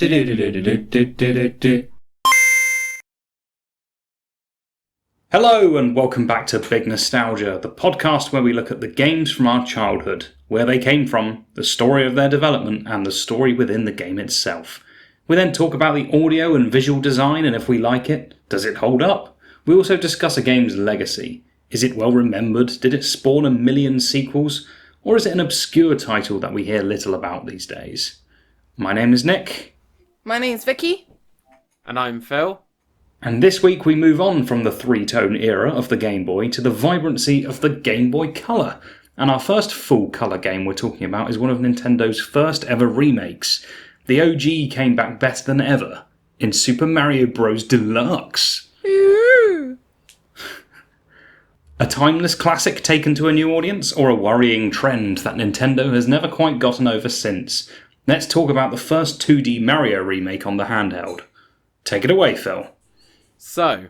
Hello and welcome back to Big Nostalgia, the podcast where we look at the games from our childhood, where they came from, the story of their development, and the story within the game itself. We then talk about the audio and visual design and if we like it, does it hold up? We also discuss a game's legacy. Is it well remembered? Did it spawn a million sequels? Or is it an obscure title that we hear little about these days? My name is Nick. My name's Vicky. And I'm Phill. And this week we move on from the three-tone era of the Game Boy to the vibrancy of the Game Boy Color. And our first full colour game we're talking about is one of Nintendo's first ever remakes. The OG came back better than ever in Super Mario Bros. Deluxe. Ooh. A timeless classic taken to a new audience, or a worrying trend that Nintendo has never quite gotten over since? Let's talk about the first 2D Mario remake on the handheld. Take it away, Phill. So,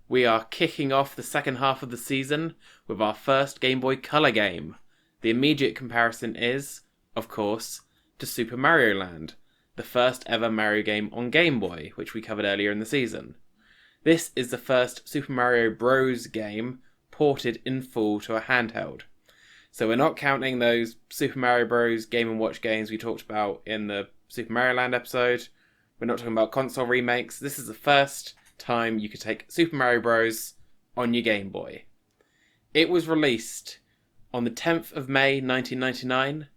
we are kicking off the second half of the season with our first Game Boy Color game. The immediate comparison is, of course, to Super Mario Land, the first ever Mario game on Game Boy, which we covered earlier in the season. This is the first Super Mario Bros. Game ported in full to a handheld. So we're not counting those Super Mario Bros. Game & Watch games we talked about in the Super Mario Land episode. We're not talking about console remakes. This is the first time you could take Super Mario Bros. On your Game Boy. It was released on the 10th of May 1999,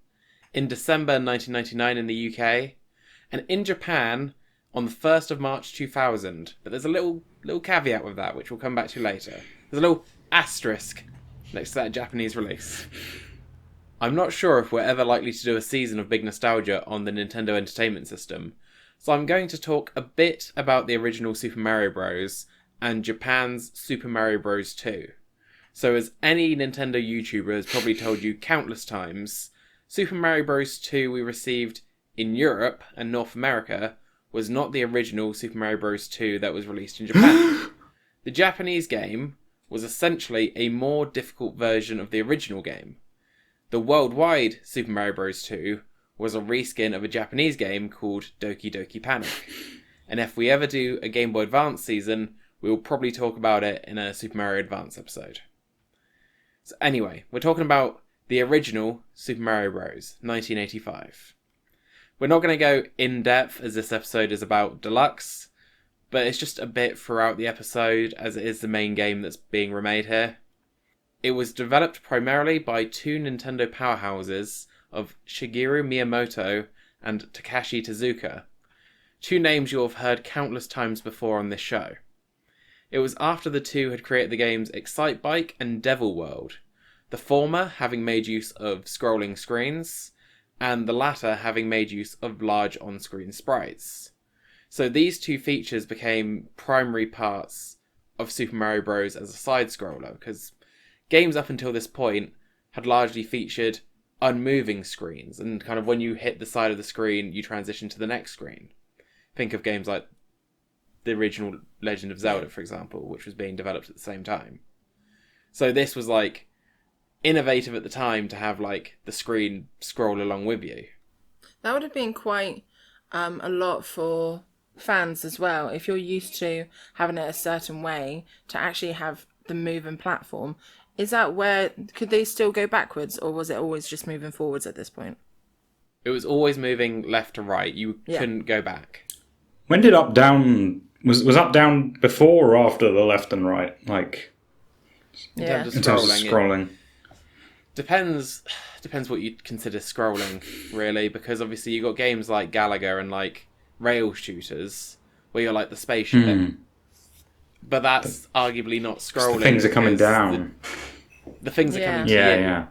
in December 1999 in the UK, and in Japan on the 1st of March 2000. But there's a little caveat with that, which we'll come back to later. There's a little asterisk next to that Japanese release. I'm not sure if we're ever likely to do a season of Big Nostalgia on the Nintendo Entertainment System, so I'm going to talk a bit about the original Super Mario Bros. And Japan's Super Mario Bros. 2. So as any Nintendo YouTuber has probably told you countless times, Super Mario Bros. 2 we received in Europe and North America was not the original Super Mario Bros. 2 that was released in Japan. The Japanese game was essentially a more difficult version of the original game. The worldwide Super Mario Bros. 2 was a reskin of a Japanese game called Doki Doki Panic. And if we ever do a Game Boy Advance season, we will probably talk about it in a Super Mario Advance episode. So anyway, we're talking about the original Super Mario Bros. 1985. We're not going to go in depth as this episode is about Deluxe, but it's just a bit throughout the episode as it is the main game that's being remade here. It was developed primarily by two Nintendo powerhouses of Shigeru Miyamoto and Takashi Tezuka, two names you'll have heard countless times before on this show. It was after the two had created the games Excite Bike and Devil World, the former having made use of scrolling screens, and the latter having made use of large on-screen sprites. So these two features became primary parts of Super Mario Bros. As a side-scroller, because games up until this point had largely featured unmoving screens, and kind of when you hit the side of the screen, you transition to the next screen. Think of games like the original Legend of Zelda, for example, which was being developed at the same time. So this was like innovative at the time to have like the screen scroll along with you. That would have been quite a lot for fans as well. If you're used to having it a certain way, to actually have the moving platform, is that where, could they still go backwards, or was it always just moving forwards at this point? It was always moving left to right. You couldn't go back. When did up down was up down before or after the left and right? Like in terms in of terms of scrolling. Depends what you consider scrolling, really, because obviously you got games like Galaga and like rail shooters where you're like the spaceship. But that's arguably not scrolling. The things are coming down. The things are coming to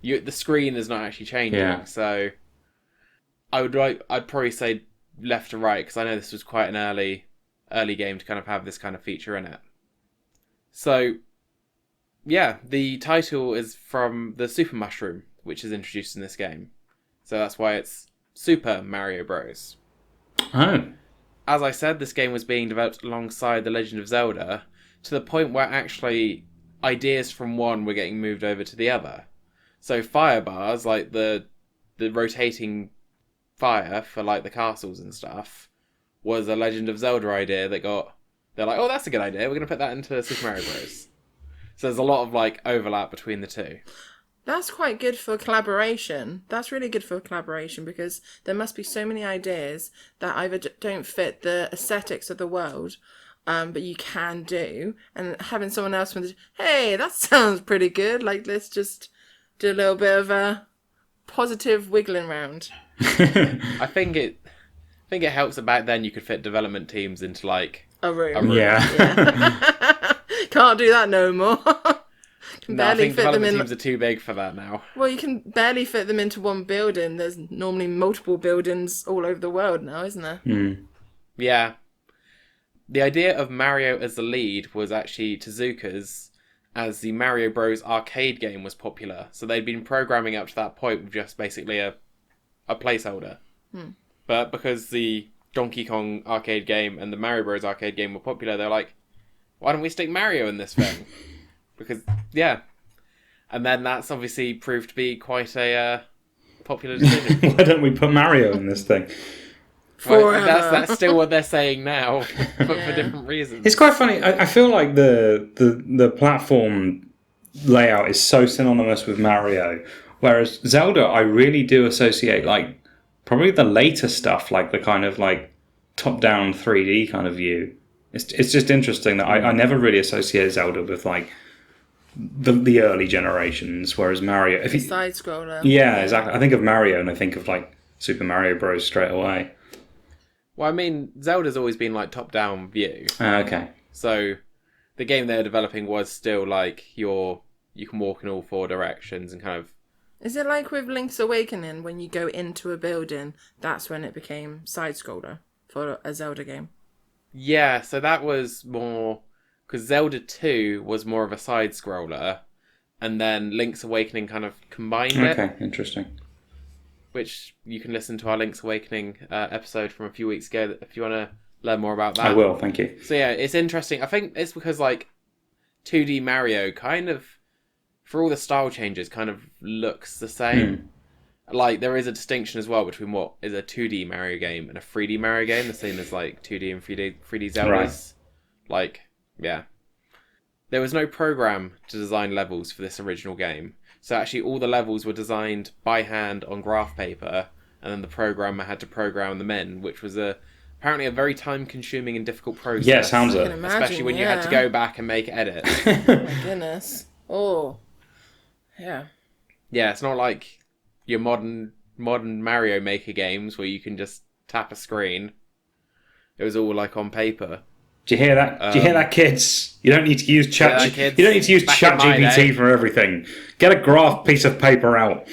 you. The screen is not actually changing. So I'd probably say left to right, because I know this was quite an early game to kind of have this kind of feature in it. So yeah, the title is from the Super Mushroom, which is introduced in this game. So that's why it's Super Mario Bros. Oh. As I said, this game was being developed alongside The Legend of Zelda, to the point where actually ideas from one were getting moved over to the other. So fire bars, like the rotating fire for like the castles and stuff, was a Legend of Zelda idea that they're like, oh, that's a good idea, we're going to put that into Super Mario Bros. So there's a lot of like overlap between the two. That's quite good for collaboration. That's really good for collaboration because there must be so many ideas that either don't fit the aesthetics of the world, but you can do. And having someone else with, hey, that sounds pretty good. Like, let's just do a little bit of a positive wiggling round. I think it helps that back then you could fit development teams into like a room. Yeah. Can't do that no more. No, I think development teams are too big for that now. Well, you can barely fit them into one building. There's normally multiple buildings all over the world now, isn't there? Mm. Yeah. The idea of Mario as the lead was actually Tezuka's, as the Mario Bros. Arcade game was popular. So they'd been programming up to that point with just basically a placeholder. But because the Donkey Kong arcade game and the Mario Bros. Arcade game were popular, they're like, why don't we stick Mario in this thing? Because, yeah. And then that's obviously proved to be quite a popular decision. Why don't we put Mario in this thing? Well, that's still what they're saying now, but for different reasons. It's quite funny. I feel like the platform layout is so synonymous with Mario, whereas Zelda, I really do associate like probably the later stuff, like the kind of like top-down 3D kind of view. It's just interesting that I never really associate Zelda with like the early generations, whereas Mario, if you side scroller. Yeah, exactly. I think of Mario and I think of like Super Mario Bros. Straight away. Well, I mean, Zelda's always been like top-down view. Okay. So the game they were developing was still like you can walk in all four directions and kind of. Is it like with Link's Awakening when you go into a building? That's when it became side scroller for a Zelda game. Yeah, so that was more because Zelda 2 was more of a side scroller, and then Link's Awakening kind of combined it. Okay, interesting. Which you can listen to our Link's Awakening episode from a few weeks ago if you want to learn more about that. I will, thank you. So yeah, it's interesting. I think it's because like 2D Mario kind of, for all the style changes, kind of looks the same. Like there is a distinction as well between what is a 2D Mario game and a 3D Mario game, the same as like 2D and 3D Zeldas. Right. Like, yeah. There was no program to design levels for this original game. So actually all the levels were designed by hand on graph paper, and then the programmer had to program them in, which was apparently a very time-consuming and difficult process. Yeah, sounds it. Especially when you had to go back and make edits. Oh my goodness. Oh. Yeah. Yeah, it's not like your modern Mario Maker games where you can just tap a screen. It was all like on paper. Do you hear that? Do you hear that, kids? You don't need to use Chat. kids? You don't need to use Back in my ChatGPT day. for everything. Get a graph piece of paper out.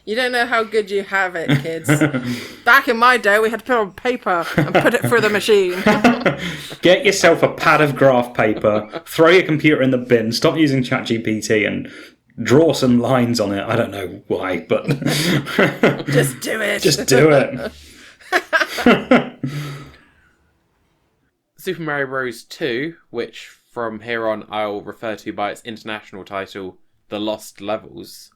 You don't know how good you have it, kids. Back in my day, we had to put it on paper and put it through the machine. Get yourself a pad of graph paper. Throw your computer in the bin. Stop using ChatGPT and draw some lines on it. I don't know why, but Just do it. just do it. Super Mario Bros. 2, which from here on I'll refer to by its international title, The Lost Levels,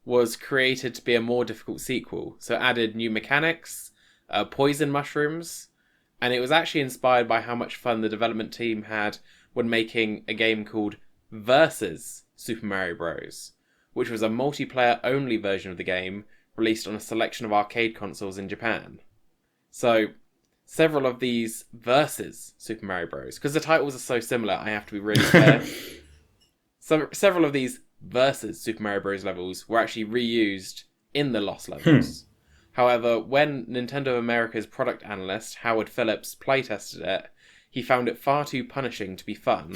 was created to be a more difficult sequel. So it added new mechanics, poison mushrooms, and it was actually inspired by how much fun the development team had when making a game called Versus Super Mario Bros., which was a multiplayer-only version of the game released on a selection of arcade consoles in Japan. So several of these Versus Super Mario Bros., because the titles are so similar, I have to be really fair. Several of these Versus Super Mario Bros. Levels were actually reused in the Lost Levels. However, when Nintendo America's product analyst, Howard Phillips, playtested it, he found it far too punishing to be fun,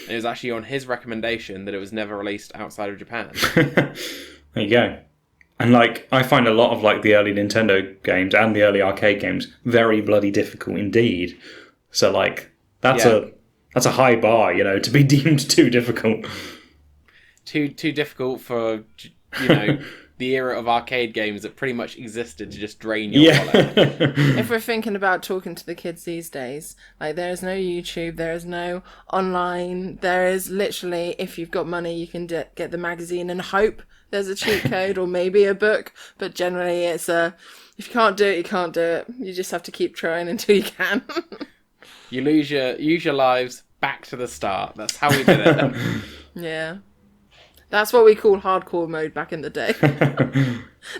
and it was actually on his recommendation that it was never released outside of Japan. There you go. And like, I find a lot of like the early Nintendo games and the early arcade games very bloody difficult indeed. So like, that's a high bar, you know, to be deemed too difficult. Too difficult for, you know, the era of arcade games that pretty much existed to just drain your wallet. If we're thinking about talking to the kids these days, like there is no YouTube, there is no online, there is literally, if you've got money, you can get the magazine and hope there's a cheat code or maybe a book, but generally it's a If you can't do it, you can't do it. You just have to keep trying until you can. You use your lives back to the start. That's how we did it. Yeah. That's what we call hardcore mode back in the day.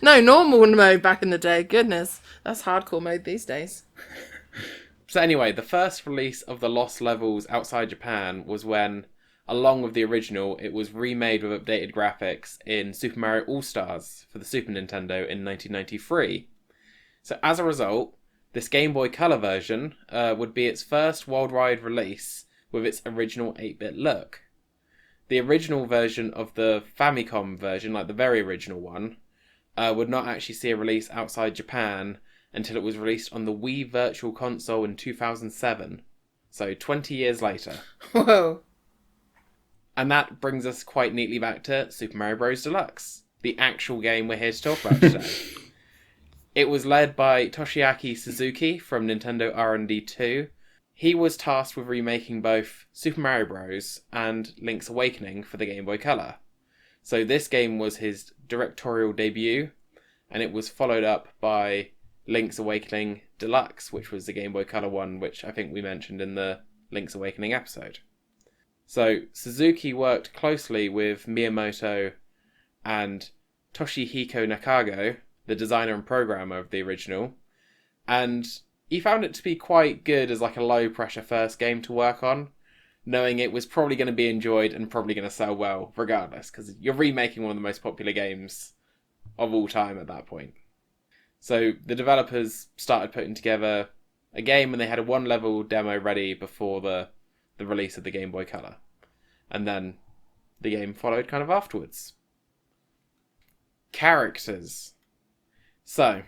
No, normal mode back in the day. Goodness, that's hardcore mode these days. So anyway, the first release of the Lost Levels outside Japan was when, along with the original, it was remade with updated graphics in Super Mario All-Stars for the Super Nintendo in 1993. So as a result, this Game Boy Color version would be its first worldwide release with its original 8-bit look. The original version of the Famicom version, like the very original one, would not actually see a release outside Japan until it was released on the Wii Virtual Console in 2007. So 20 years later. Whoa. And that brings us quite neatly back to Super Mario Bros. Deluxe, the actual game we're here to talk about today. It was led by Toshiaki Suzuki from Nintendo R&D 2. He was tasked with remaking both Super Mario Bros. And Link's Awakening for the Game Boy Color. So this game was his directorial debut, and it was followed up by Link's Awakening Deluxe, which was the Game Boy Color one, which I think we mentioned in the Link's Awakening episode. So Suzuki worked closely with Miyamoto and Toshihiko Nakago, the designer and programmer of the original, and he found it to be quite good as like a low-pressure first game to work on, knowing it was probably going to be enjoyed and probably going to sell well regardless, because you're remaking one of the most popular games of all time at that point. So the developers started putting together a game, and they had a one-level demo ready before the release of the Game Boy Color. And then the game followed kind of afterwards. Characters. So,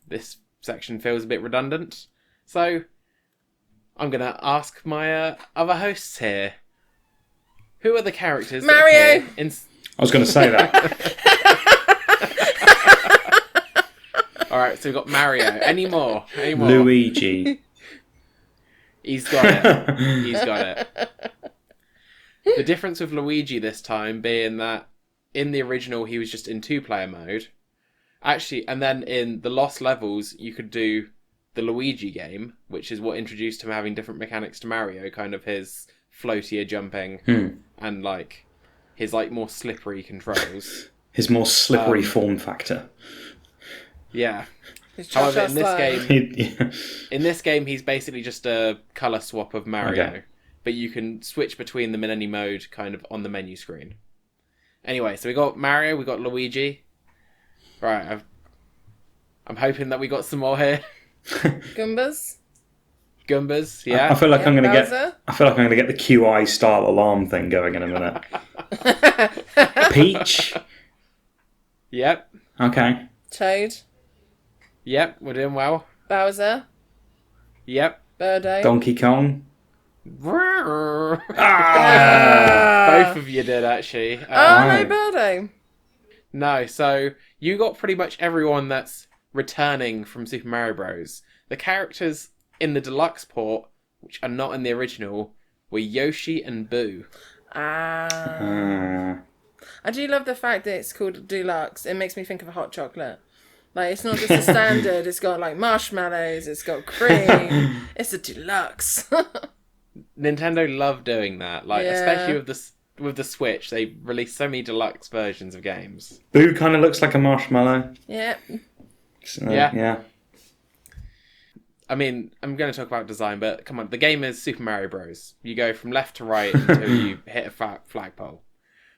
this section feels a bit redundant. So, I'm going to ask my other hosts here. Who are the characters? Mario! I was going to say that. Alright, so we've got Mario. Any more? Luigi. He's got it. He's got it. The difference with Luigi this time being that in the original he was just in 2-player mode. Actually, and then in the Lost Levels you could do the Luigi game, which is what introduced him having different mechanics to Mario, kind of his floatier jumping and like his like more slippery controls. His more slippery form factor. Yeah. However, in this game, he's basically just a colour swap of Mario, okay. But you can switch between them in any mode, kind of on the menu screen. Anyway, so we got Mario, we got Luigi. Right, I'm hoping that we got some more here. Goombas, yeah. I feel like I'm gonna get the QI style alarm thing going in a minute. Peach. Yep. Okay. Toad. Yep, we're doing well. Bowser. Yep. Birdo. Donkey Kong. Both of you did, actually. No, Birdo. No, so you got pretty much everyone that's returning from Super Mario Bros. The characters in the deluxe port, which are not in the original, were Yoshi and Boo. I do love the fact that it's called Deluxe. It makes me think of a hot chocolate. Like, it's not just a standard, it's got like marshmallows, it's got cream. It's a deluxe. Nintendo love doing that. Like, especially with the Switch, they release so many deluxe versions of games. Boo kind of looks like a marshmallow. Yeah. So, yeah. I mean, I'm going to talk about design, but come on, the game is Super Mario Bros. You go from left to right until you hit a flagpole.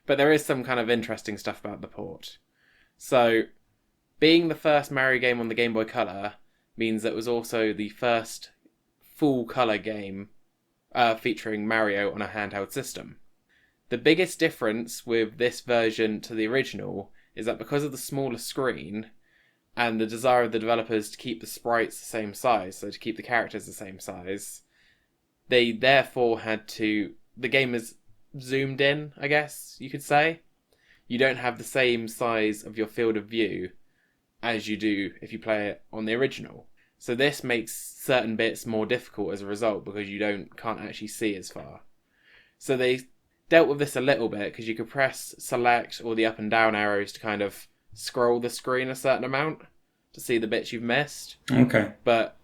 But there is some kind of interesting stuff about the port. So, being the first Mario game on the Game Boy Color means that it was also the first full color game featuring Mario on a handheld system. The biggest difference with this version to the original is that because of the smaller screen and the desire of the developers to keep the sprites the same size, so to keep the characters the same size, they therefore had to... The game is zoomed in, I guess you could say. You don't have the same size of your field of view as you do if you play it on the original. So this makes certain bits more difficult as a result because you can't actually see as far. So they dealt with this a little bit because you could press select or the up and down arrows to kind of scroll the screen a certain amount. to see the bits you've missed. Okay. But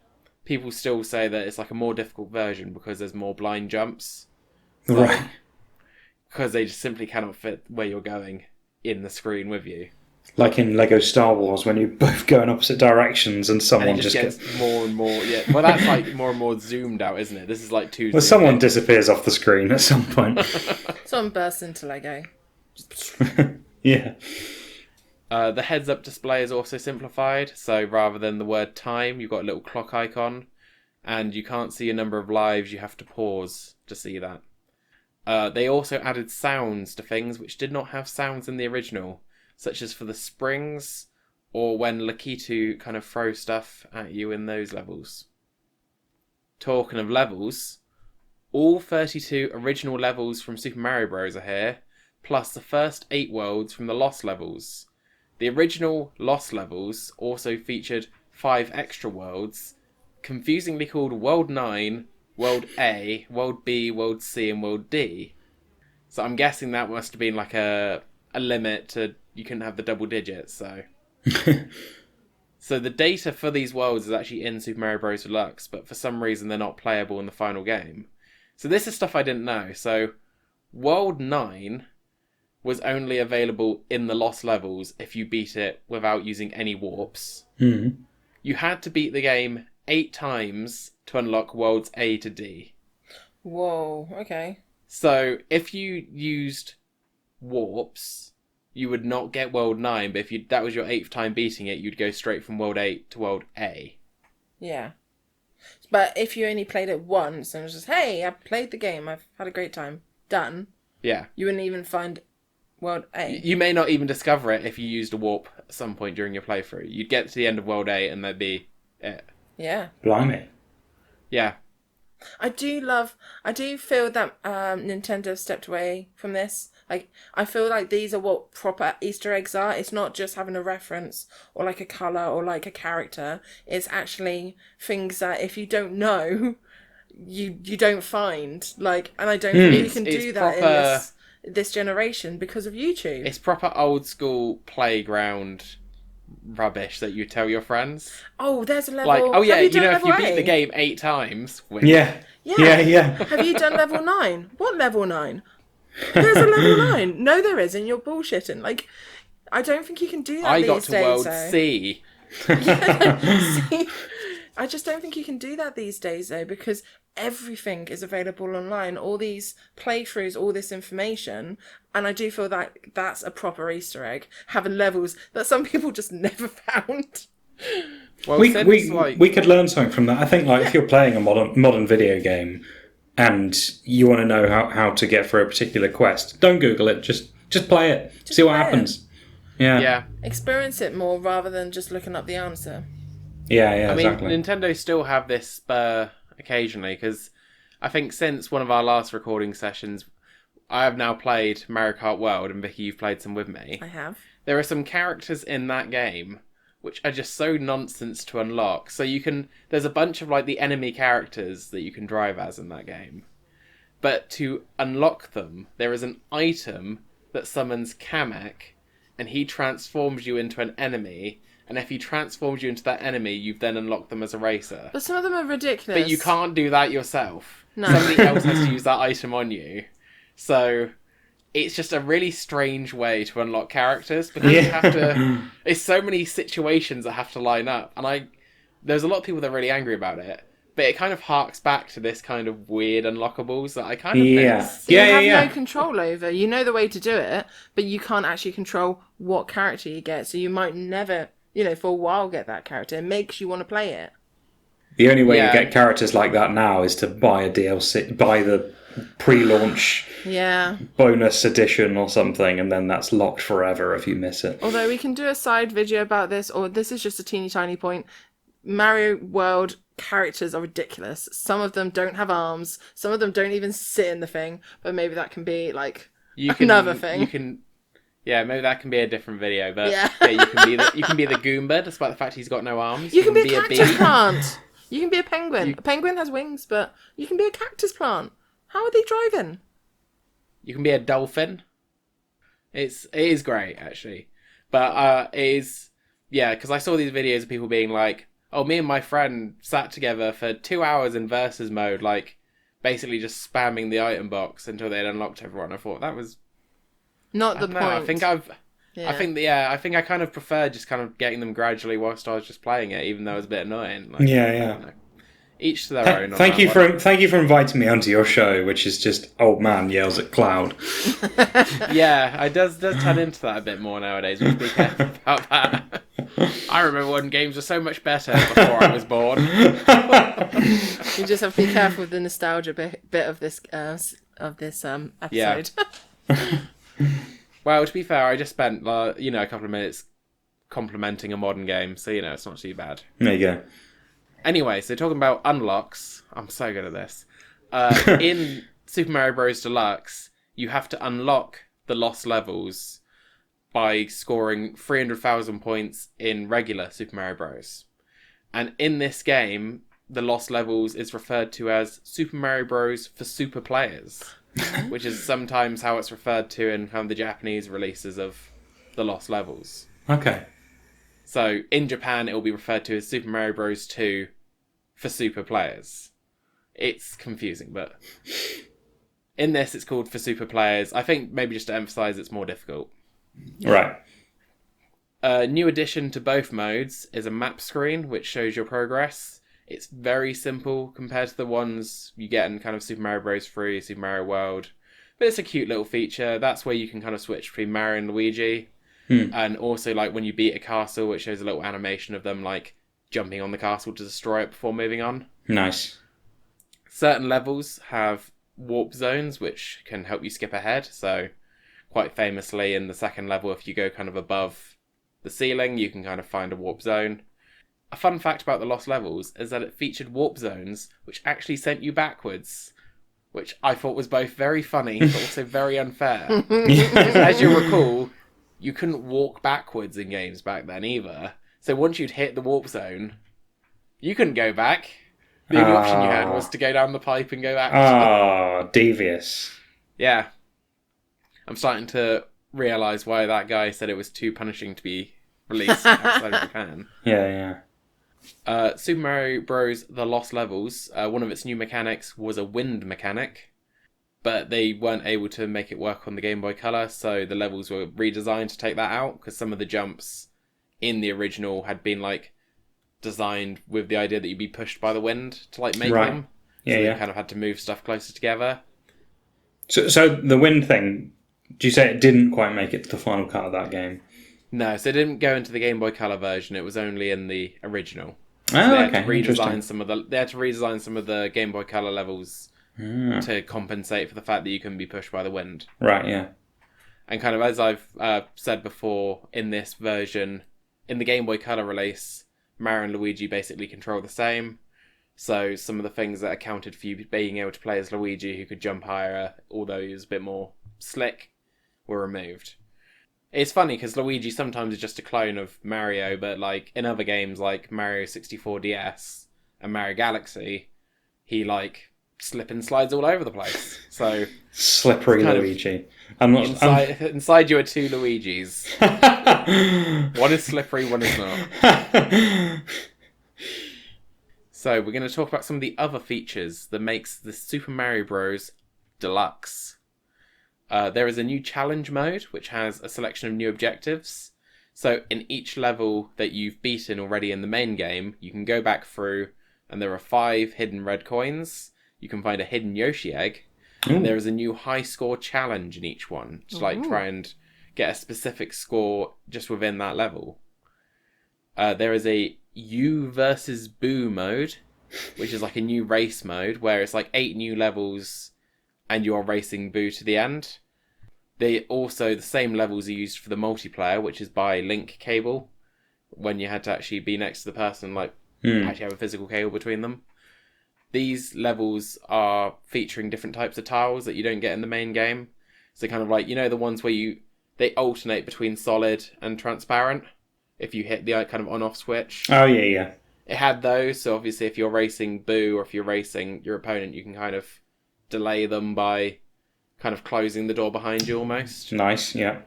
people still say that it's like a more difficult version because there's more blind jumps. Right. Because they just simply cannot fit where you're going in the screen with you. Like in Lego Star Wars, when you both go in opposite directions and someone And it just gets more and more. Yeah, well, that's like more and more zoomed out, isn't it? This is like too. Well, someone disappears off the screen at some point. Someone bursts into Lego. Yeah. The heads-up display is also simplified. So rather than the word time, you've got a little clock icon, and you can't see a number of lives. You have to pause to see that. They also added sounds to things which did not have sounds in the original, such as for the springs or when Lakitu kind of throws stuff at you in those levels. Talking of levels, all 32 original levels from Super Mario Bros. Are here, plus the first 8 worlds from the Lost levels. The original Lost levels also featured 5 extra worlds, confusingly called World 9, World A, World B, World C, and World D. So I'm guessing that must have been like a limit to... You couldn't have the double digits, so... So the data for these worlds is actually in Super Mario Bros. Deluxe, but for some reason they're not playable in the final game. So this is stuff I didn't know. So World 9 was only available in the Lost levels if you beat it without using any warps. Mm. You had to beat the game 8 times to unlock Worlds A to D. Whoa, okay. So if you used warps... you would not get World 9, but if that was your 8th time beating it, you'd go straight from World 8 to World A. Yeah. But if you only played it once and it was just, hey, I've played the game, I've had a great time, done. Yeah. You wouldn't even find World A. You may not even discover it if you used a warp at some point during your playthrough. You'd get to the end of World A and that'd be it. Yeah. Blimey. Yeah. I do feel that Nintendo stepped away from this. Like, I feel like these are what proper Easter eggs are. It's not just having a reference or like a colour or like a character. It's actually things that if you don't know, you don't find. Like, and I don't think you can do that proper, in this generation because of YouTube. It's proper old school playground rubbish that you tell your friends. Oh, there's a level. Like, oh yeah, if you beat the game 8 times. Yeah. Yeah. Have you done level 9? What level 9? There's a level 9. No, there isn't. You're bullshitting. Like, I don't think you can do that these days. I got to World C. See, I just don't think you can do that these days, though, because everything is available online. All these playthroughs, all this information, and I do feel that that's a proper Easter egg, having levels that some people just never found. Well, we could learn something from that. I think, like, if you're playing a modern video game and you want to know how to get through a particular quest, don't Google it. Just play it. See what happens. Yeah. Experience it more rather than just looking up the answer. Yeah, I mean, exactly. Nintendo still have this spur occasionally, because I think since one of our last recording sessions, I have now played Mario Kart World, and Vicky, you've played some with me. I have. There are some characters in that game which are just so nonsense to unlock. So there's a bunch of like the enemy characters that you can drive as in that game. But to unlock them, there is an item that summons Kamek, and he transforms you into an enemy. And if he transforms you into that enemy, you've then unlocked them as a racer. But some of them are ridiculous. But you can't do that yourself. No. Somebody else has to use that item on you. So it's just a really strange way to unlock characters, because you have to... It's so many situations that have to line up. And there's a lot of people that are really angry about it. But it kind of harks back to this kind of weird unlockables that I kind of miss. You have no control over. You know the way to do it, but you can't actually control what character you get. So you might never, for a while get that character. It makes you want to play it. The only way you get characters like that now is to buy a DLC, buy the pre-launch bonus edition or something, and then that's locked forever if you miss it. Although we can do a side video about this, or this is just a teeny tiny point. Mario World characters are ridiculous. Some of them don't have arms. Some of them don't even sit in the thing. But maybe that can be like another thing. Maybe that can be a different video. But you can be the Goomba, despite the fact he's got no arms. You can be a cactus plant. You can be a penguin. A penguin has wings, but you can be a cactus plant. How are they driving? You can be a dolphin. It is great, actually, but it is Yeah, because I saw these videos of people being like, oh, me and my friend sat together for 2 hours in versus mode, like, basically just spamming the item box until they'd unlocked everyone. I thought that was... Not the I don't point. know, I think I kind of prefer just kind of getting them gradually whilst I was just playing it, even though it was a bit annoying. Like, Yeah, I yeah. don't know. Each to their own. Thank you for inviting me onto your show, which is just old man yells at cloud. Yeah, it does turn into that a bit more nowadays. We have to be careful about that. I remember when games were so much better before I was born. You just have to be careful with the nostalgia bit of this episode. Yeah. Well, to be fair, I just spent a couple of minutes complimenting a modern game, so it's not too bad. There you go. Anyway, so talking about unlocks, I'm so good at this. In Super Mario Bros. Deluxe, you have to unlock the lost levels by scoring 300,000 points in regular Super Mario Bros. And in this game, the lost levels is referred to as Super Mario Bros. For super players, which is sometimes how it's referred to in kind of the Japanese releases of the lost levels. Okay. So in Japan, it will be referred to as Super Mario Bros. 2 for super players. It's confusing, but in this, it's called for super players. I think maybe just to emphasize it's more difficult. Right. A new addition to both modes is a map screen, which shows your progress. It's very simple compared to the ones you get in kind of Super Mario Bros. 3, Super Mario World. But it's a cute little feature. That's where you can kind of switch between Mario and Luigi. And also, like, when you beat a castle, it shows a little animation of them, like, jumping on the castle to destroy it before moving on. Nice. Certain levels have warp zones, which can help you skip ahead. So, quite famously, in the second level, if you go kind of above the ceiling, you can kind of find a warp zone. A fun fact about the Lost Levels is that it featured warp zones, which actually sent you backwards, which I thought was both very funny, but also very unfair. As you recall, you couldn't walk backwards in games back then either. So once you'd hit the warp zone, you couldn't go back. The only option you had was to go down the pipe and go back. Oh, devious. Yeah. I'm starting to realise why that guy said it was too punishing to be released outside of Japan. Yeah. Super Mario Bros. The Lost Levels, one of its new mechanics was a wind mechanic, but they weren't able to make it work on the Game Boy Color, so the levels were redesigned to take that out, because some of the jumps in the original had been, like, designed with the idea that you'd be pushed by the wind to, like, make them. So they kind of had to move stuff closer together. So the wind thing, do you say it didn't quite make it to the final cut of that game? No, so it didn't go into the Game Boy Color version, it was only in the original. So Oh, they had okay. to redesign Interesting. they had to redesign some of the Game Boy Color levels to compensate for the fact that you couldn't be pushed by the wind. Right, yeah. And kind of as I've said before, in this version, in the Game Boy Color release, Mario and Luigi basically control the same. So some of the things that accounted for you being able to play as Luigi, who could jump higher, although he was a bit more slick, were removed. It's funny because Luigi sometimes is just a clone of Mario, but like in other games like Mario 64 DS and Mario Galaxy, he like slip and slides all over the place. So slippery Luigi. Inside you are two Luigis. One is slippery, one is not. So we're going to talk about some of the other features that makes the Super Mario Bros. Deluxe. There is a new challenge mode, which has a selection of new objectives. So in each level that you've beaten already in the main game, you can go back through, and there are 5 hidden red coins. You can find a hidden Yoshi egg. And there is a new high score challenge in each one, to like try and get a specific score just within that level. There is a You versus Boo mode, which is like a new race mode, where it's like 8 new levels and you're racing Boo to the end. The same levels are used for the multiplayer, which is by link cable, when you had to actually be next to the person, like actually have a physical cable between them. These levels are featuring different types of tiles that you don't get in the main game. So kind of like, the ones where they alternate between solid and transparent if you hit the kind of on-off switch. Oh, yeah. It had those, so obviously if you're racing Boo or if you're racing your opponent, you can kind of delay them by kind of closing the door behind you almost. Nice, yeah.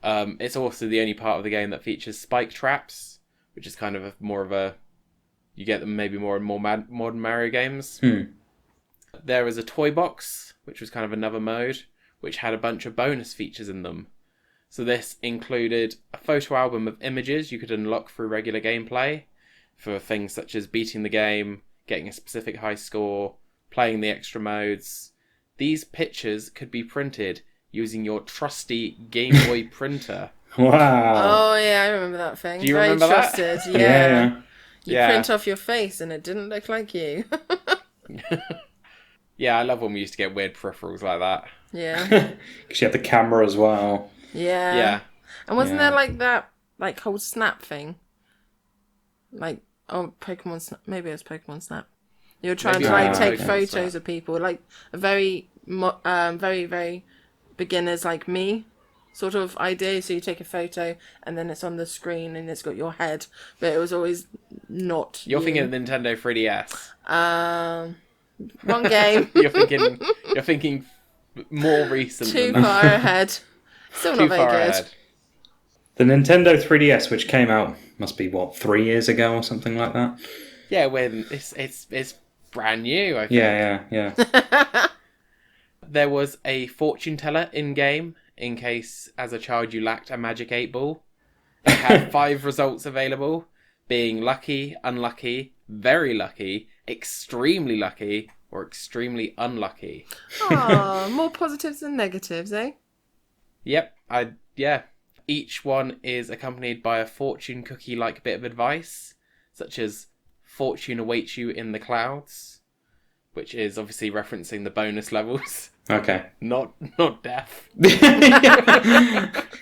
It's also the only part of the game that features spike traps. which is kind of you get them maybe more and more modern Mario games. There was a toy box, which was kind of another mode, which had a bunch of bonus features in them. So this included a photo album of images you could unlock through regular gameplay for things such as beating the game, getting a specific high score, playing the extra modes. These pictures could be printed using your trusty Game Boy printer. Wow. Oh, yeah, I remember that thing. Do you Very remember that? trusted, Yeah. You print off your face and it didn't look like you. Yeah, I love when we used to get weird peripherals like that. Yeah. Because you had the camera as well. Yeah. Yeah. And wasn't there like that whole Snap thing? Like, Pokemon Snap. Maybe it was Pokemon Snap. You were trying Maybe to it take was Pokemon photos Snap. of people, like a very, very, very beginners like me sort of idea. So you take a photo and then it's on the screen and it's got your head, but it was always not. You're you. thinking of Nintendo 3DS. Wrong game. You're thinking more recent Too than that. far ahead. Still Too not far very good. ahead. The Nintendo 3DS, which came out, must be, 3 years ago or something like that? Yeah, when it's brand new, I think. Yeah. There was a fortune teller in-game, in case as a child you lacked a magic 8-ball. It had 5 results available, being lucky, unlucky, very lucky, extremely lucky, or extremely unlucky. Oh, more positives than negatives, eh? Yep, Each one is accompanied by a fortune cookie-like bit of advice, such as fortune awaits you in the clouds, which is obviously referencing the bonus levels. Okay. Not death.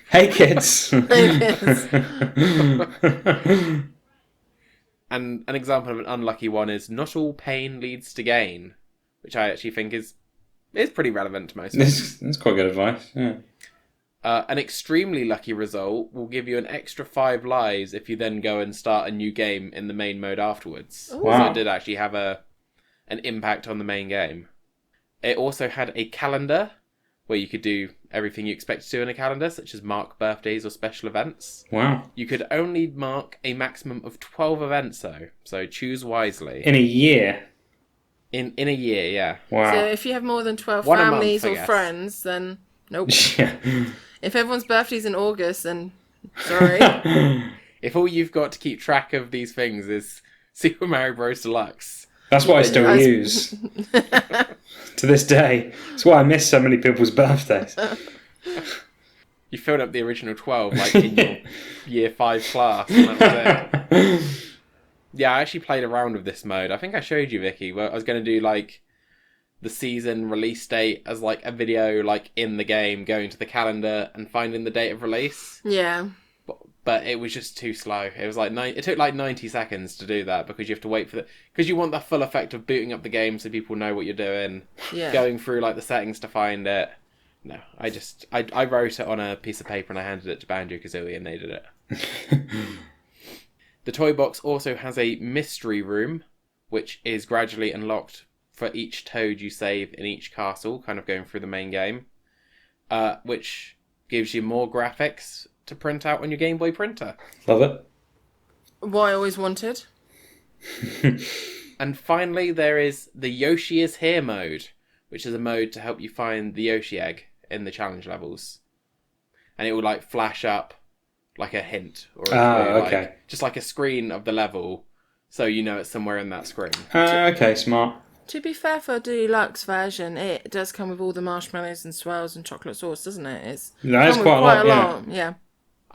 Hey, kids. And an example of an unlucky one is not all pain leads to gain, which I actually think is pretty relevant to most of us. That's quite good advice, yeah. An extremely lucky result will give you an extra 5 lives if you then go and start a new game in the main mode afterwards. Wow. So it did actually have an impact on the main game. It also had a calendar where you could do everything you expect to do in a calendar, such as mark birthdays or special events. Wow. You could only mark a maximum of 12 events, though, so choose wisely. In a year? In a year, yeah. Wow. So if you have more than 12 One a month, families I or guess. friends, then nope. Yeah. If everyone's birthday's in August, then sorry. If all you've got to keep track of these things is Super Mario Bros. Deluxe. That's what I still I- use. To this day. That's why I miss so many people's birthdays. You filled up the original 12, like in your year 5 class, and that was it. Yeah, I actually played around with this mode. I think I showed you, Vicky, where I was going to do, like, the season release date as, like, a video, like, in the game, going to the calendar and finding the date of release. Yeah. But it was just too slow. It was like it took like 90 seconds to do that because you have to wait for because you want the full effect of booting up the game so people know what you're doing. Yeah. Going through like the settings to find it. No, I wrote it on a piece of paper and I handed it to Banjo-Kazooie and they did it. The toy box also has a mystery room, which is gradually unlocked for each toad you save in each castle, kind of going through the main game, which gives you more graphics to print out on your Game Boy printer. Love it. What I always wanted. And finally, there is the Yoshi is Here mode, which is a mode to help you find the Yoshi egg in the challenge levels. And it will like flash up like a hint or a clue, okay. like, just like a screen of the level, so you know it's somewhere in that screen. Okay, smart. To be fair, for a deluxe version, it does come with all the marshmallows and swirls and chocolate sauce, doesn't it? It's That is come with quite a lot, Yeah.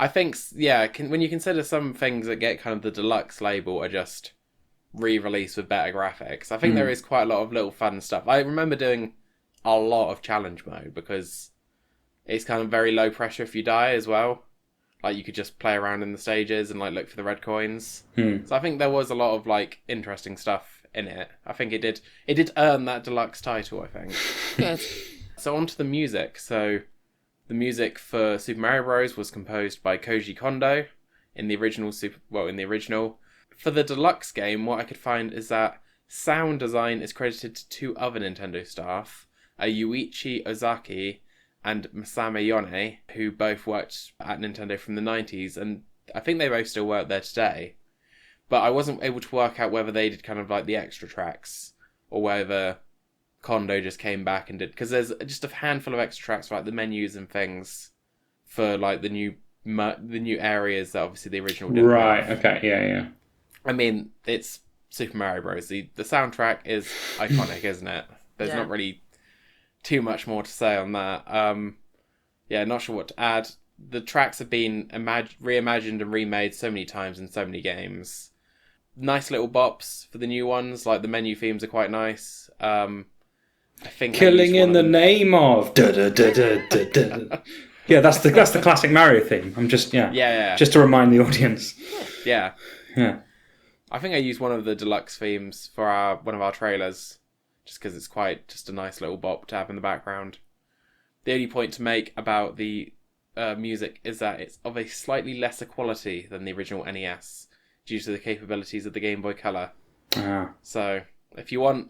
I think, yeah, when you consider some things that get kind of the deluxe label are just re-released with better graphics, I think there is quite a lot of little fun stuff. I remember doing a lot of challenge mode because it's kind of very low pressure if you die as well. Like you could just play around in the stages and like look for the red coins. So I think there was a lot of like interesting stuff in it. I think it did earn that deluxe title, I think. Good. So on to the music. So the music for Super Mario Bros. Was composed by Koji Kondo in the original For the deluxe game, what I could find is that sound design is credited to 2 other Nintendo staff, Yuichi Ozaki and Masami Yone, who both worked at Nintendo from the 90s, and I think they both still work there today. But I wasn't able to work out whether they did kind of like the extra tracks or whether Kondo just came back and did, because there's just a handful of extra tracks for like the menus and things for like the new areas that obviously the original didn't have. Okay, yeah. I mean, it's Super Mario Bros. The soundtrack is iconic, isn't it? There's not really too much more to say on that. Not sure what to add. The tracks have been reimagined and remade so many times in so many games. Nice little bops for the new ones, like the menu themes are quite nice. I think Killing in the name of yeah, that's the classic Mario theme. I'm just just to remind the audience. Yeah. I think I used one of the deluxe themes for one of our trailers, just because it's quite just a nice little bop to have in the background. The only point to make about the music is that it's of a slightly lesser quality than the original NES due to the capabilities of the Game Boy Color. So if you want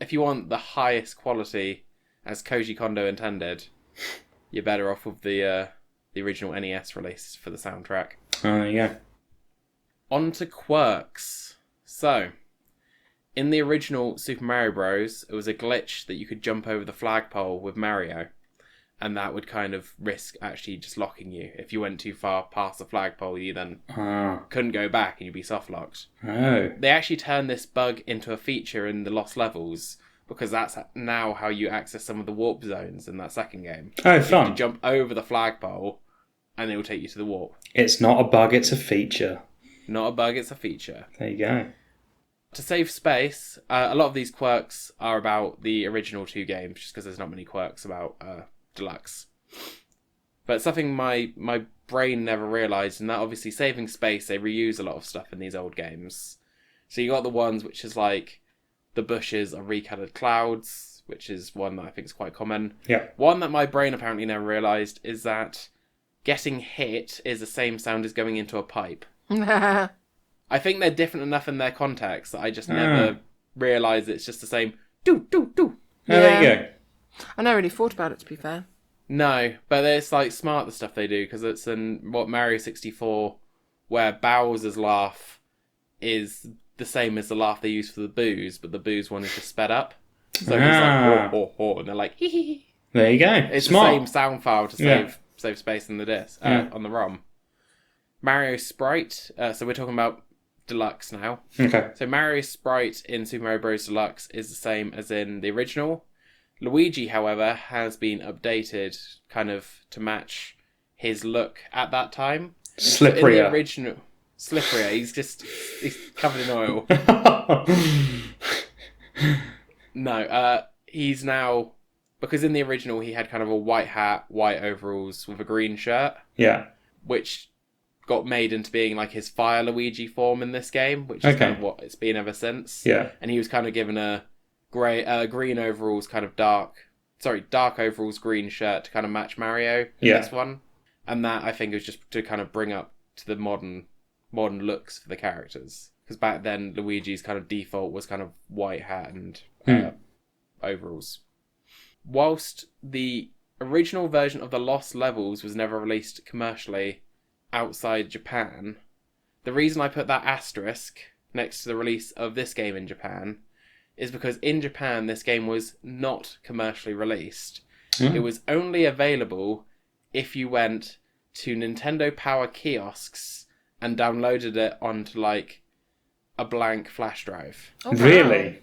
the highest quality as Koji Kondo intended, you're better off with the original NES release for the soundtrack. On to quirks. So, in the original Super Mario Bros., it was a glitch that you could jump over the flagpole with Mario, and that would kind of risk actually just locking you. If you went too far past the flagpole, you then couldn't go back and you'd be soft-locked. They actually turned this bug into a feature in the Lost Levels, because that's now how you access some of the warp zones in that second game. Oh, fun. You can jump over the flagpole, and it will take you to the warp. It's not a bug, it's a feature. Not a bug, it's a feature. There you go. To save space, a lot of these quirks are about the original two games, just because there's not many quirks about Deluxe. But something my brain never realised, and that obviously saving space, they reuse a lot of stuff in these old games. So you got the ones which is like, the bushes are recoloured clouds, which is one that I think is quite common. Yeah. One that my brain apparently never realised is that getting hit is the same sound as going into a pipe. I think they're different enough in their context that I just never realised it's just the same do. There you go. I never really thought about it, to be fair. No, but it's like smart the stuff they do, because it's in Mario 64, where Bowser's laugh is the same as the laugh they use for the boos, but the boos one is just sped up. So it's like ho, and they're like hee hee. There you go. It's smart. The same sound file to save space in the disc on the ROM. Mario sprite. So we're talking about Deluxe now. Okay. So Mario's sprite in Super Mario Bros. Deluxe is the same as in the original. Luigi, however, has been updated kind of to match his look at that time. Slipperier. In the original, slipperier. He's covered in oil. No, he's now, because in the original he had kind of a white hat, white overalls with a green shirt. Yeah. Which got made into being like his Fire Luigi form in this game, which is kind of what it's been ever since. Yeah. And he was kind of given a green overalls, kind of dark overalls, green shirt to kind of match Mario in this one. And that, I think, was just to kind of bring up to the modern looks for the characters. Because back then, Luigi's kind of default was kind of white hat and overalls. Whilst the original version of the Lost Levels was never released commercially outside Japan, the reason I put that asterisk next to the release of this game in Japan is because in Japan this game was not commercially released. It was only available if you went to Nintendo Power kiosks and downloaded it onto like a blank flash drive. Oh, wow. Really?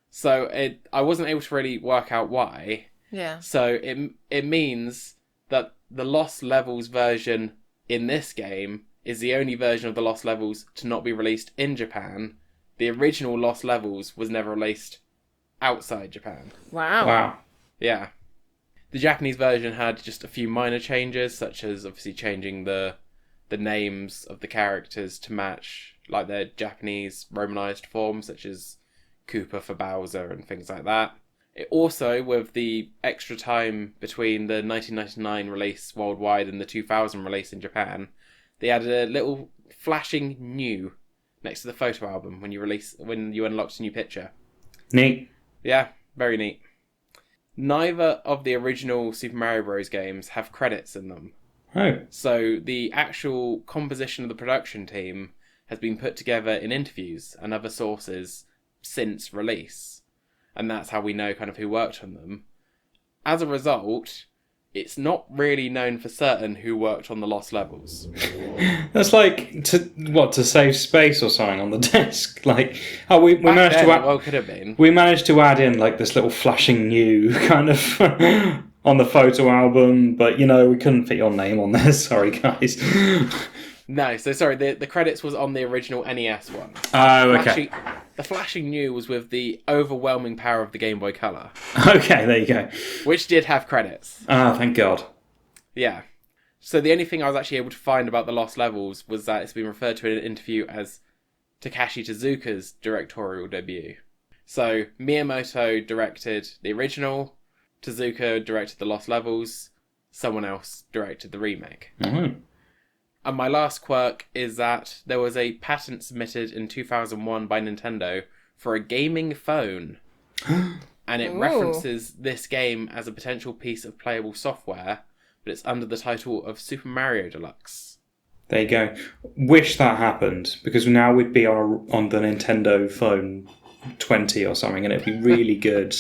So I wasn't able to really work out why. Yeah. So it means that the Lost Levels version in this game is the only version of the Lost Levels to not be released in Japan. The original Lost Levels was never released outside Japan. Wow. Yeah. The Japanese version had just a few minor changes, such as obviously changing the names of the characters to match like their Japanese romanized forms, such as Koopa for Bowser and things like that. It also, with the extra time between the 1999 release worldwide and the 2000 release in Japan, they added a little flashing new next to the photo album when you unlocked a new picture. Neat. Yeah, very neat. Neither of the original Super Mario Bros. Games have credits in them. Oh. So the actual composition of the production team has been put together in interviews and other sources since release. And that's how we know kind of who worked on them. As a result, it's not really known for certain who worked on the lost levels. That's like to save space or something on the disc. Like, we managed to add. Well, could have been. We managed to add in like this little flashing new kind of on the photo album, but we couldn't fit your name on there. Sorry, guys. No, so sorry. The credits was on the original NES one. Oh, okay. The flashing new was with the overwhelming power of the Game Boy Color. Okay, there you go. Which did have credits. Ah, thank God. Yeah. So the only thing I was actually able to find about the lost levels was that it's been referred to in an interview as Takashi Tezuka's directorial debut. So Miyamoto directed the original, Tezuka directed the lost levels, someone else directed the remake. Mm-hmm. And my last quirk is that there was a patent submitted in 2001 by Nintendo for a gaming phone. And it references this game as a potential piece of playable software, but it's under the title of Super Mario Deluxe. There you go. Wish that happened, because now we'd be on the Nintendo phone 20 or something, and it'd be really good.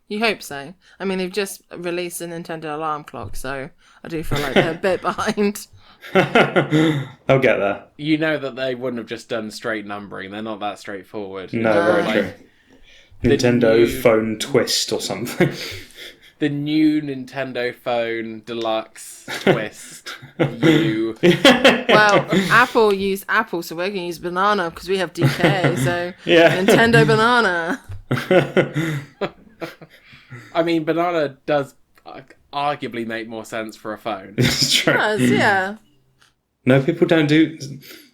You hope so. I mean, they've just released a Nintendo alarm clock, so I do feel like they're a bit behind. They'll get there. You know that they wouldn't have just done straight numbering. They're not that straightforward. No, very true. Nintendo phone twist or something. The new Nintendo phone Deluxe twist. Well, Apple used Apple, so we're going to use banana because we have DK, so yeah. Nintendo banana. I mean, banana does arguably make more sense for a phone. It's true. It does, yeah. No, people don't do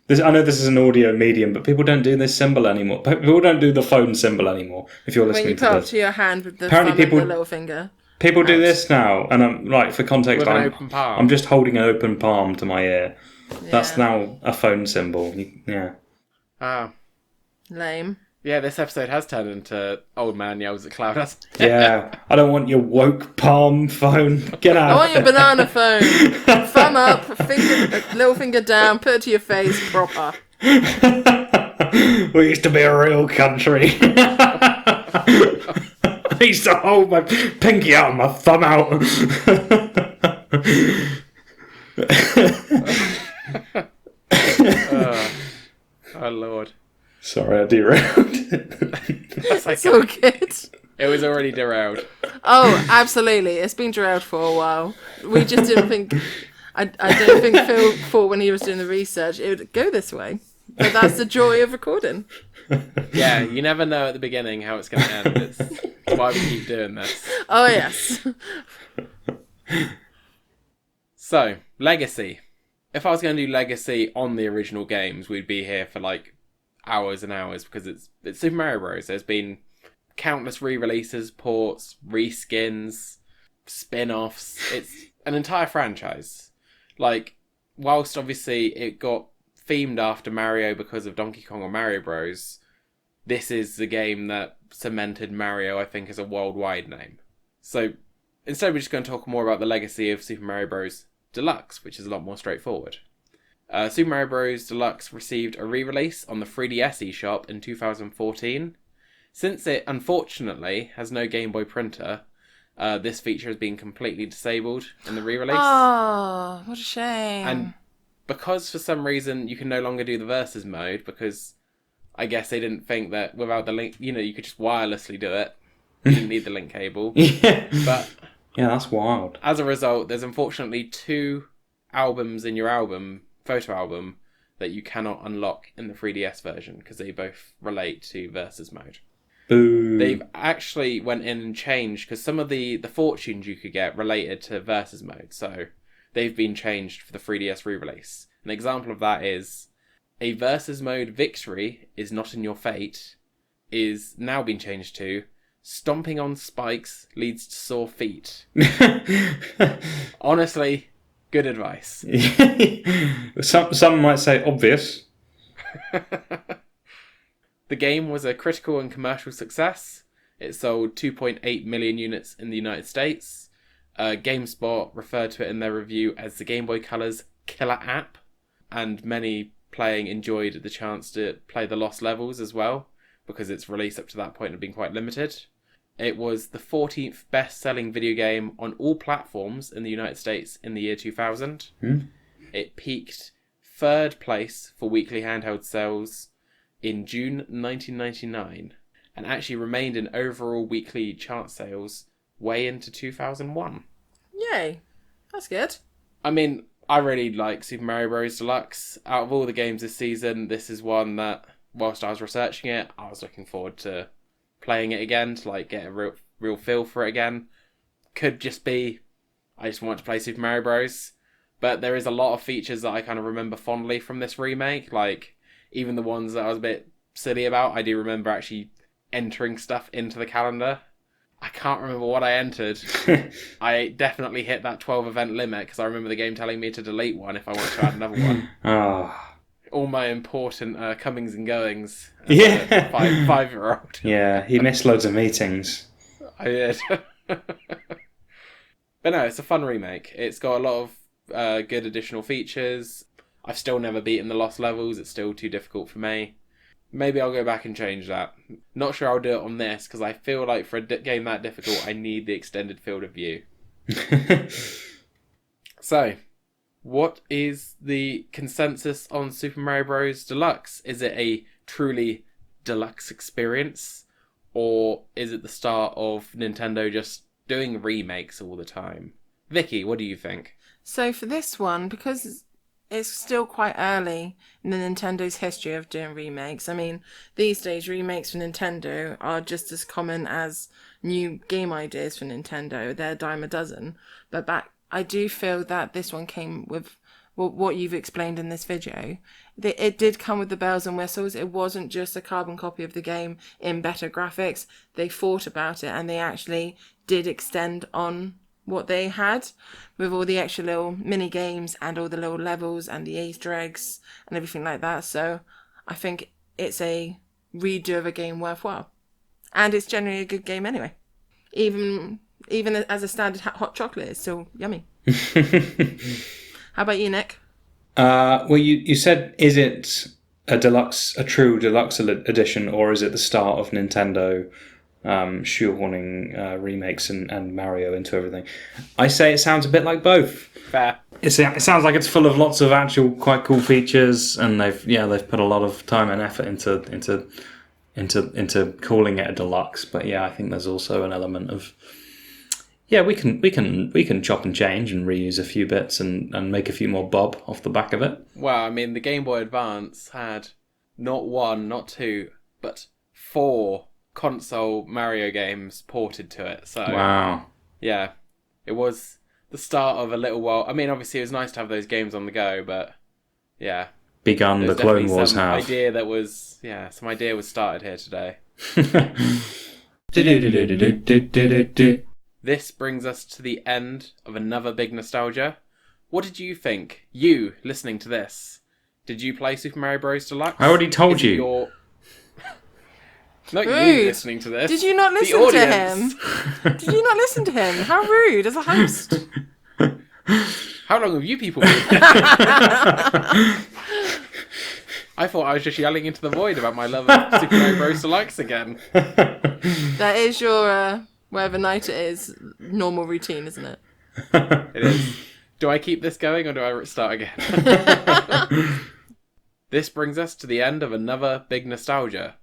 this. I know this is an audio medium, but people don't do this symbol anymore. People don't do the phone symbol anymore. If you're listening when you to put this, up to your hand with the apparently thumb people and the little finger. People do this now, and I'm like, for context, With an open palm. I'm just holding an open palm to my ear. Yeah. That's now a phone symbol. Yeah. Ah. Lame. Yeah, this episode has turned into Old Man Yells at Cloud. Yeah. I don't want your woke palm phone. Get out. I want your banana phone. Thumb up, little finger down, put it to your face, proper. We used to be a real country. I used to hold my pinky out and my thumb out. Oh, Lord. Sorry, I derailed. It's all good. It was already derailed. Oh, absolutely. It's been derailed for a while. We just didn't think... I don't think Phill thought when he was doing the research it would go this way. But that's the joy of recording. Yeah, you never know at the beginning how it's going to end. It's why we keep doing this. Oh, yes. So, Legacy. If I was going to do Legacy on the original games, we'd be here for like hours and hours because it's Super Mario Bros. There's been countless re-releases, ports, reskins, spin-offs. It's an entire franchise. Like, whilst obviously it got themed after Mario because of Donkey Kong or Mario Bros, this is the game that cemented Mario, I think, as a worldwide name. So, instead we're just going to talk more about the legacy of Super Mario Bros. Deluxe, which is a lot more straightforward. Super Mario Bros. Deluxe received a re-release on the 3DS eShop in 2014. Since it, unfortunately, has no Game Boy printer, this feature has been completely disabled in the re-release. Oh, what a shame. And because for some reason you can no longer do the versus mode, because I guess they didn't think that without the link, you could just wirelessly do it. You didn't need the link cable. Yeah. But yeah, that's wild. as a result, there's unfortunately 2 albums in your photo album, that you cannot unlock in the 3DS version because they both relate to versus mode. Boo. They've actually went in and changed because some of the fortunes you could get related to versus mode, so they've been changed for the 3DS re-release. An example of that is a versus mode victory is not in your fate is now been changed to stomping on spikes leads to sore feet. Honestly, good advice. Some might say obvious. The game was a critical and commercial success. It sold 2.8 million units in the United States. GameSpot referred to it in their review as the Game Boy Color's killer app, and many playing enjoyed the chance to play the Lost Levels as well, because its release up to that point had been quite limited. It was the 14th best-selling video game on all platforms in the United States in the year 2000. It peaked 3rd place for weekly handheld sales in June 1999, and actually remained in overall weekly chart sales way into 2001. Yay. That's good. I mean, I really like Super Mario Bros. Deluxe. Out of all the games this season, this is one that, whilst I was researching it, I was looking forward to playing it again, to like get a real feel for it again. Could just be, I just want to play Super Mario Bros. But there is a lot of features that I kind of remember fondly from this remake. Like, even the ones that I was a bit silly about, I do remember actually entering stuff into the calendar. I can't remember what I entered. I definitely hit that 12 event limit because I remember the game telling me to delete one if I wanted to add another one. All my important comings and goings as a five-year-old. Yeah, he missed loads of meetings. I did. But no, it's a fun remake. It's got a lot of good additional features. I've still never beaten the Lost Levels. It's still too difficult for me. Maybe I'll go back and change that. Not sure I'll do it on this, because I feel like for a game that difficult, I need the extended field of view. So, what is the consensus on Super Mario Bros. Deluxe? Is it a truly deluxe experience? Or is it the start of Nintendo just doing remakes all the time? Vicky, what do you think? So for this one, because it's still quite early in the Nintendo's history of doing remakes. I mean, these days remakes for Nintendo are just as common as new game ideas for Nintendo. They're a dime a dozen. But I do feel that this one came with what you've explained in this video. It did come with the bells and whistles. It wasn't just a carbon copy of the game in better graphics. They thought about it and they actually did extend on what they had with all the extra little mini games and all the little levels and the Easter eggs and everything like that. So I think it's a redo of a game worthwhile, and it's generally a good game anyway. Even as a standard hot chocolate, it's still yummy. How about you, Nick? Well, you said, is it a true deluxe edition, or is it the start of Nintendo shoehorning remakes and Mario into everything? I say it sounds a bit like both. Fair. It sounds like it's full of lots of actual quite cool features, and they've put a lot of time and effort into calling it a deluxe. But yeah, I think there's also an element of we can chop and change and reuse a few bits and make a few more bob off the back of it. Well, I mean, the Game Boy Advance had not one, not two, but 4 console Mario games ported to it. So wow. Yeah, it was the start of a little while. I mean, obviously it was nice to have those games on the go, but yeah, begun the Clone Wars some have. Some idea was started here today. This brings us to the end of another big nostalgia. What did you think? You listening to this, did you play Super Mario Bros. Deluxe? I already told you. Not rude. You listening to this. Did you not listen to him? Did you not listen to him? How rude, as a host. How long have you people been? I thought I was just yelling into the void about my love of Super Mario Bros. Deluxe again. That is your, whatever night it is, normal routine, isn't it? It is. Do I keep this going or do I start again? This brings us to the end of another big nostalgia.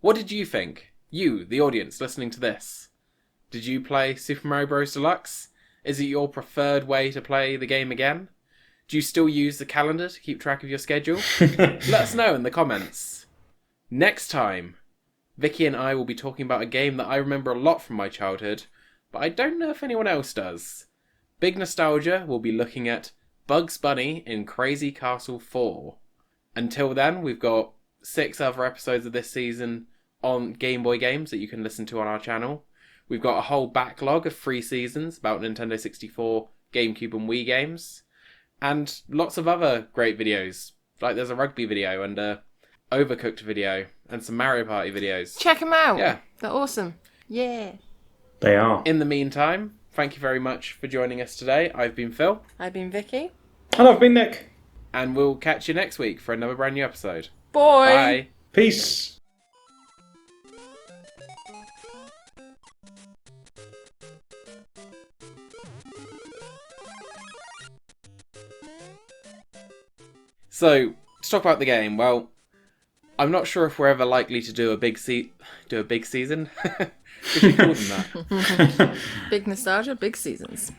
What did you think? You, the audience, listening to this. Did you play Super Mario Bros. Deluxe? Is it your preferred way to play the game again? Do you still use the calendar to keep track of your schedule? Let us know in the comments. Next time, Vicky and I will be talking about a game that I remember a lot from my childhood, but I don't know if anyone else does. Big Nostalgia will be looking at Bugs Bunny in Crazy Castle 4. Until then, we've got 6 other episodes of this season on Game Boy games that you can listen to on our channel. We've got a whole backlog of 3 seasons about Nintendo 64, GameCube and Wii games. And lots of other great videos. Like there's a rugby video and a Overcooked video and some Mario Party videos. Check them out. Yeah. They're awesome. Yeah. They are. In the meantime, thank you very much for joining us today. I've been Phil. I've been Vicky. And I've been Nick. And we'll catch you next week for another brand new episode. Boy. Bye. Peace. So, to talk about the game, well, I'm not sure if we're ever likely to do a big season. We should call them that. Big nostalgia, big seasons.